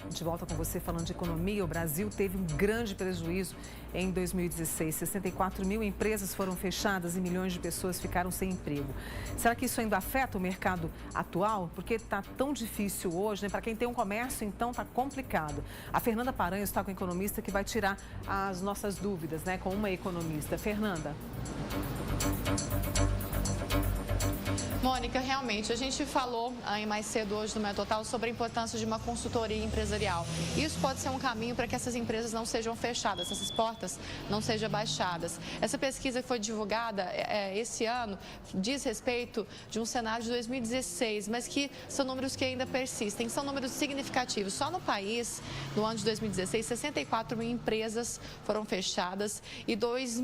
De volta com você falando de economia, o Brasil teve um grande prejuízo em 2016. 64 mil empresas foram fechadas e milhões de pessoas ficaram sem emprego. Será que isso ainda afeta o mercado atual? Porque está tão difícil hoje, né? Para quem tem um comércio, então está complicado. A Fernanda Paranhos está com um economista que vai tirar as nossas dúvidas, né? Com uma economista. Fernanda. Mônica, realmente, a gente falou aí mais cedo hoje no Manhã Total sobre a importância de uma consultoria empresarial. Isso pode ser um caminho para que essas empresas não sejam fechadas, essas portas não sejam baixadas. Essa pesquisa que foi divulgada esse ano diz respeito de um cenário de 2016, mas que são números que ainda persistem, são números significativos. Só no país, no ano de 2016, 64 mil empresas foram fechadas e 2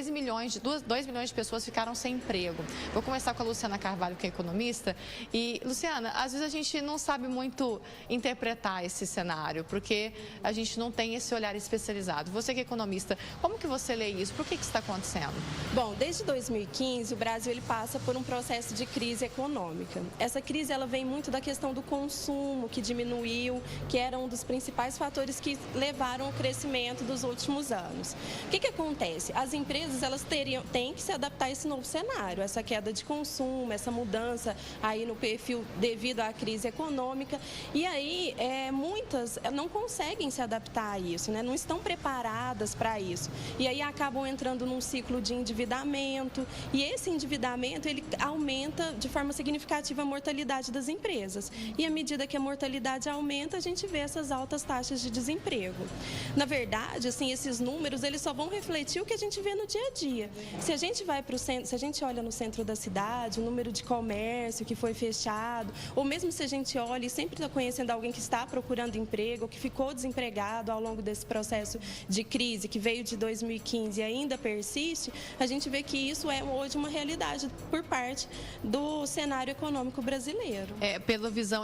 milhões de pessoas ficaram sem emprego. Vou começar com a Luciana Carvalho, que é economista. E, Luciana, às vezes a gente não sabe muito interpretar esse cenário, porque a gente não tem esse olhar especializado. Você que é economista, como que você lê isso? Por que isso está acontecendo? Bom, desde 2015, o Brasil ele passa por um processo de crise econômica. Essa crise ela vem muito da questão do consumo, que diminuiu, que era um dos principais fatores que levaram ao crescimento dos últimos anos. O que acontece? As empresas elas têm que se adaptar a esse novo cenário, essa queda de consumo, essa mudança aí no perfil devido à crise econômica. E aí, muitas não conseguem se adaptar a isso, né? Não estão preparadas para isso. E aí acabam entrando num ciclo de endividamento. E esse endividamento, ele aumenta de forma significativa a mortalidade das empresas. E à medida que a mortalidade aumenta, a gente vê essas altas taxas de desemprego. Na verdade, assim, esses números, eles só vão refletir o que a gente vê no dia a dia. Se a gente vai para o centro, se a gente olha no centro da cidade, o número de comércio que foi fechado, ou mesmo se a gente olha e sempre está conhecendo alguém que está procurando emprego, ou que ficou desempregado ao longo desse processo de crise que veio de 2015 e ainda persiste, a gente vê que isso é hoje uma realidade por parte do cenário econômico brasileiro. Pela visão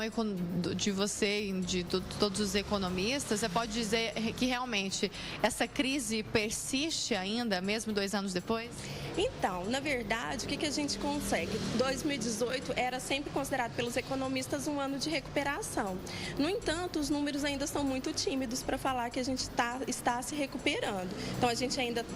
de você e de todos os economistas, você pode dizer que realmente essa crise persiste ainda, mesmo 2 anos depois? Então, na verdade, o que a gente consegue? 2018 era sempre considerado pelos economistas um ano de recuperação. No entanto, os números ainda são muito tímidos para falar que a gente está se recuperando. Então,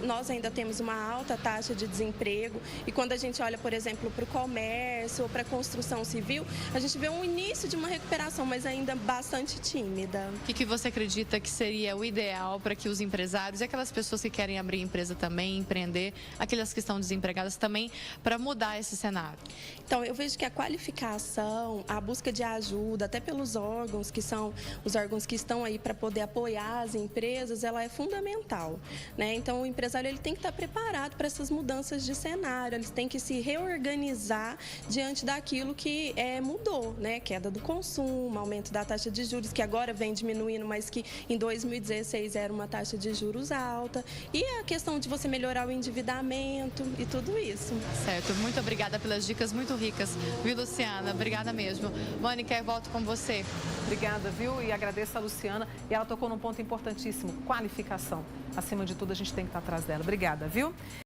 nós ainda temos uma alta taxa de desemprego e quando a gente olha, por exemplo, para o comércio ou para a construção civil, a gente vê um início de uma recuperação, mas ainda bastante tímida. O que você acredita que seria o ideal para que os empresários e aquelas pessoas que querem abrir empresa também, empreender, aquelas que estão desempregadas também, para mudar esse cenário? Então, eu vejo que a qualificação, a busca de ajuda, até pelos órgãos, que são os órgãos que estão aí para poder apoiar as empresas, ela é fundamental, né? Então, o empresário ele tem que estar preparado para essas mudanças de cenário, eles têm que se reorganizar diante daquilo que mudou, né? Queda do consumo, aumento da taxa de juros, que agora vem diminuindo, mas que em 2016 era uma taxa de juros alta, e a questão de você melhorar o endividamento e tudo isso. Certo, muito obrigada pelas dicas muito ricas, viu, Luciana? Obrigada mesmo. Mônica, eu volto com você. Obrigada, viu? E agradeço a Luciana. E ela tocou num ponto importantíssimo, qualificação. Acima de tudo, a gente tem que estar atrás dela. Obrigada, viu?